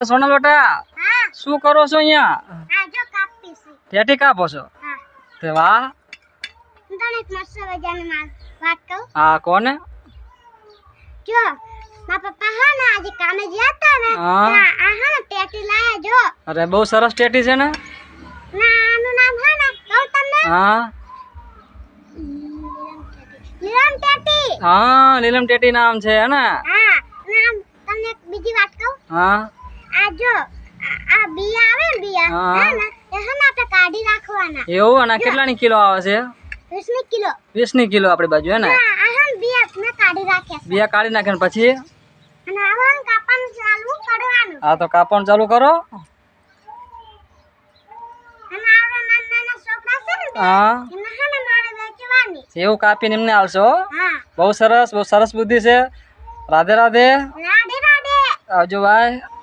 સોનલ બેટા હા શું કરો છો અહીંયા? આ જો કાપી છે ટેટી કાપો છો? હા તે વાહ. હું તને એક મસ્ત મજાની વાત કહું હા કોને? જો મારા પપ્પા હા ને આજે કામે ગયા હતા ને હા. ત્યાં આ હા ને ટેટી લાયા જો અરે બહુ સરસ ટેટી છે ને. ના આનું નામ હા ને કહું તમને હા નીલમ ટેટી હા નીલમ ટેટી નામ છે હે ને? હા નામ તમને એક બીજી વાત કહું હા આ જો આ બિયા આવે ને બિયા હા. હે ને એ હે ને આપણે કાઢી રાખવાના એવું? અને કેટલાની કિલો આવે છે? 20 કિલો 20 કિલો આપણી બાજુ હે ને? હા આ હે ને બિયા મેં કાઢી રાખ્યા છે બિયા કાઢી નાખે ને પછી? અને આવાનું કાપવાનું ચાલુ કરવાનું હા તો કાપવાનું ચાલુ કરો. અને આવડા નાના છોકરા છે ને હા એમને હે ને મારે વેચવાની એવું કાપીને એમને આલશો? હા બહુ સરસ બુદ્ધિ છે. રાધે રાધે. રાડે રાડે આવજો ભાઈ.